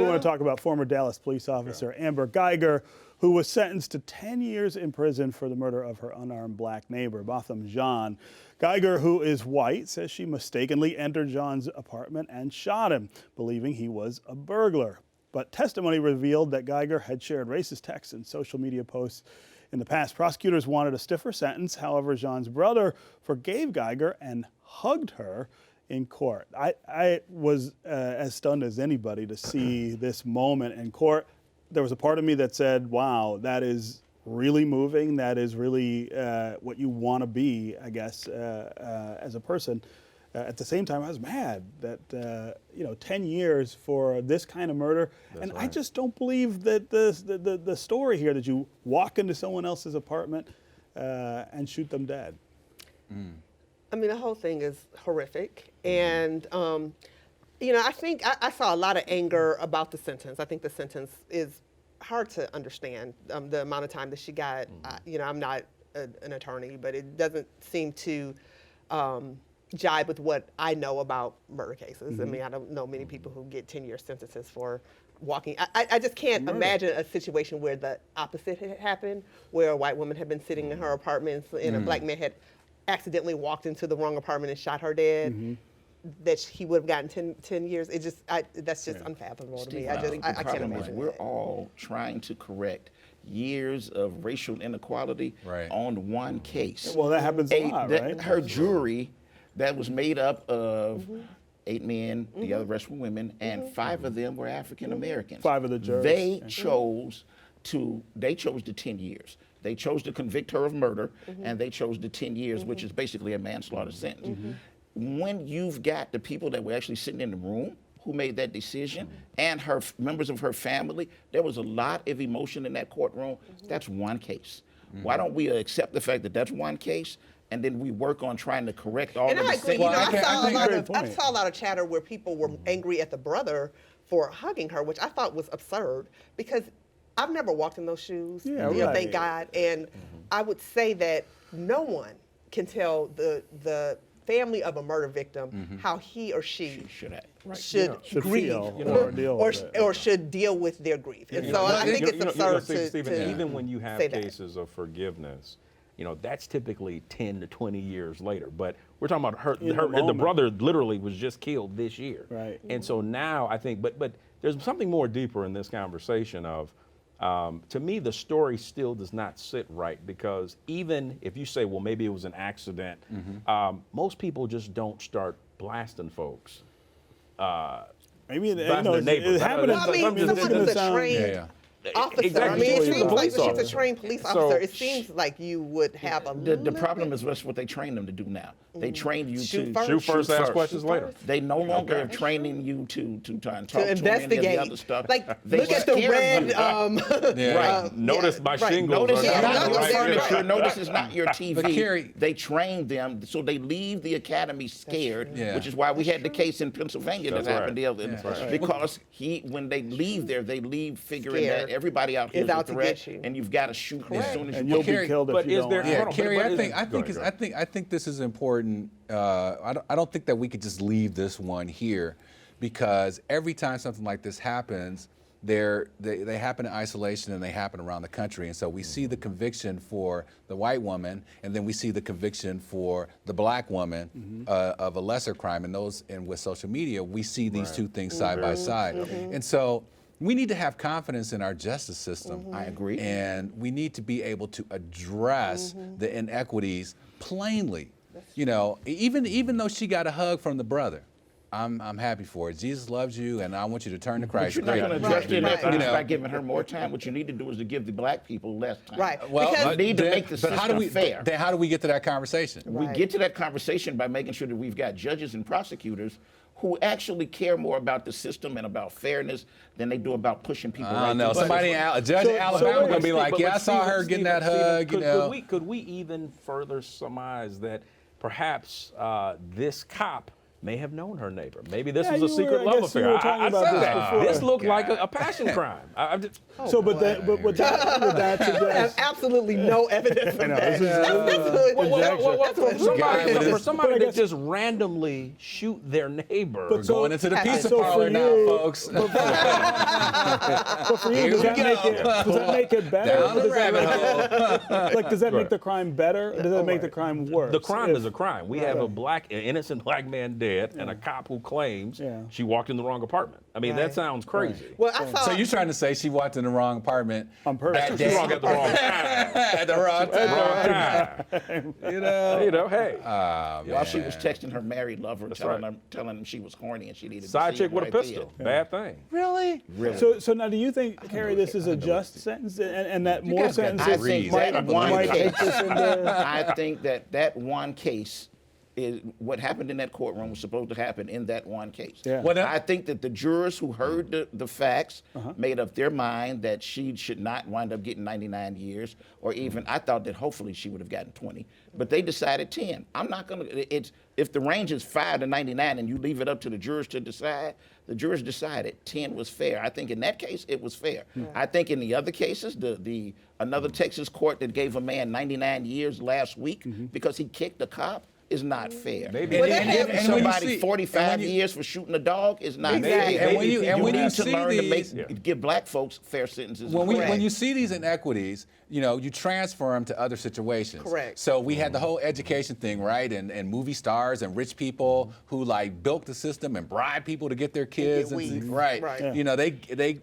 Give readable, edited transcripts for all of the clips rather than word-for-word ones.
We want to talk about former Dallas police officer Amber Guyger, who was sentenced to 10 years in prison for the murder of her unarmed black neighbor, Botham Jean. Guyger, who is white, says she mistakenly entered Jean's apartment and shot him, believing he was a burglar. But testimony revealed that Guyger had shared racist texts and social media posts in the past. Prosecutors wanted a stiffer sentence. However, Jean's brother forgave Guyger and hugged her in court. I was as stunned as anybody to see this moment in court. There was a part of me that said, wow, that is really moving. That is really what you want to be, I guess, as a person. At the same time, I was mad that, 10 years for this kind of murder. That's and right. I just don't believe that the story here that you walk into someone else's apartment and shoot them dead. Mm. I mean, the whole thing is horrific. And, I think I saw a lot of anger about the sentence. I think the sentence is hard to understand, the amount of time that she got. I'm not an attorney, but it doesn't seem to jibe with what I know about murder cases. I mean, I don't know many people who get 10-year sentences for walking. I just can't imagine a situation where the opposite had happened, where a white woman had been sitting in her apartment and a black man had accidentally walked into the wrong apartment and shot her dead, that he would have gotten 10 years. That's just unfathomable to me. I can't imagine. We're all trying to correct years of racial inequality on one case. Well, that happens a lot, right? Her jury that was made up of 8 men, the other rest were women, and 5 of them were African Americans. 5 of the jurors. They chose the 10 years. They chose to convict her of murder, and they chose the 10 years, which is basically a manslaughter sentence. When you've got the people that were actually sitting in the room who made that decision and her members of her family, there was a lot of emotion in that courtroom. That's one case. Why don't we accept the fact that that's one case, and then we work on trying to correct all of the things? I saw a lot of chatter where people were angry at the brother for hugging her, which I thought was absurd, because I've never walked in those shoes, thank God. And I would say that no one can tell the family of a murder victim how he or she should grieve or should deal with their grief. And so I think it's absurd to even when you have cases of forgiveness, that's typically 10 to 20 years later. But we're talking about the brother literally was just killed this year. Right. And so now I think, but there's something more deeper in this conversation of, to me, the story still does not sit right, because even if you say, well, maybe it was an accident, most people just don't start blasting folks. Maybe their neighbors. It happened. Someone who's a trained officer. Exactly. I mean, it seems like she's a trained police officer. It seems like you would have a The problem is what they train them to do now. They train you to shoot first, ask questions later. They no longer are training you to try and talk to investigate. any of the other stuff. Like, look at the red. Notice my shingles. Notice it's not your furniture. Notice it's not your But TV. Carrie, they train them so they leave the academy scared, which is why we had the case in Pennsylvania that happened the other day. Because when they leave there, they leave figuring that everybody out here is a threat, and you've got to shoot as soon as you and you'll be killed if you don't. Carrie, I think this is important. I don't think that we could just leave this one here, because every time something like this happens, they happen in isolation and they happen around the country. And so we see the conviction for the white woman, and then we see the conviction for the black woman of a lesser crime. And with social media, we see these two things side by side. And so we need to have confidence in our justice system. I agree. And we need to be able to address the inequities plainly. Even though she got a hug from the brother, I'm happy for it. Jesus loves you, and I want you to turn to Christ. But you're not going to address the inequities by giving her more time. What you need to do is to give the black people less time. Right. Well, you need to make the system fair. Then how do we get to that conversation? We get to that conversation by making sure that we've got judges and prosecutors who actually care more about the system and about fairness than they do about pushing people. I don't know. A judge in Alabama going to be like, I saw her getting that hug. Could we even further surmise that perhaps this cop may have known her neighbor. Maybe this Yeah, was a you were- secret I love guess you affair. were talking I about said this that. before. This looked like a passion crime. So, but would that I have suggest? absolutely no evidence of know, that. this is- Absolutely. conjecture. For somebody But I to guess- just randomly shoot their neighbor. But so- Going into the pizza so for parlor now, you- folks. But for you, Here does we that make it better? Down Or the does that rabbit hole. like, does that make Right. the crime better, or does that make the crime worse? The crime If- is a crime. We have an innocent black man dead, and a cop who claims she walked in the wrong apartment. I mean, that Right. sounds crazy. Well, I saw. So you're trying to say she walked in the wrong apartment On purpose. that She day? walked at the wrong time. At the wrong time. Wrong time. You know. You know, hey. While she was texting her married lover, telling right. him she was horny and she needed Side to see chick him with a right pistol. then. Bad thing. Really? So now, do you think, Carrie, this is a just sentence, and that more guys got sentences I think might, that one might case, take this into? I think that one case is what happened in that courtroom was supposed to happen in that one case. Yeah. Well, that- I think that the jurors who heard the facts made up their mind that she should not wind up getting 99 years, or even I thought that hopefully she would have gotten 20, but they decided 10. I'm not gonna. It's if the range is 5 to 99 and you leave it up to the jurors to decide. The jurors decided 10 was fair. I think in that case it was fair. I think in the other cases, the another Texas court that gave a man 99 years last week because he kicked a cop is not fair. Maybe. Well, And they giving have- and when you somebody see- 45 and when you- years for shooting a dog is not Exactly. fair. And when you need to see learn to these, give black folks fair sentences. when Correct. you see these inequities, you transfer them to other situations. Correct. So we had the whole education thing, right? And movie stars and rich people who like bilk the system and bribe people to get their kids. weeds. Right. Right. Yeah. They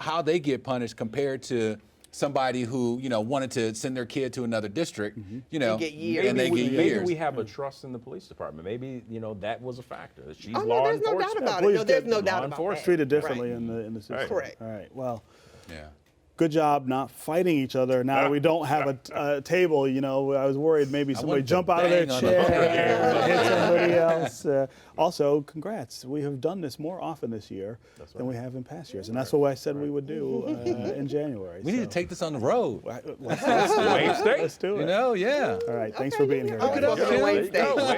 how they get punished compared to somebody who wanted to send their kid to another district. get years. And they get Maybe years. we have a trust in the police department. Maybe that was a factor. She's Oh, no, law there's no doubt enforcement. about Yeah, it. No, please there's get no law doubt about enforcement. that. Treated differently Right. in the system. Correct. All right. Well, Yeah. good job not fighting each other. Now that we don't have a table, I was worried maybe somebody wanted to jump out of their bang on the chair table. and hit somebody else. Also, congrats. We have done this more often this year than we have in past years, and that's what I said we would do in January. We need to take this on the road. Let's Wayne State. do it. Yeah. All right. Thanks for being here. Okay, guys. you know, There you go.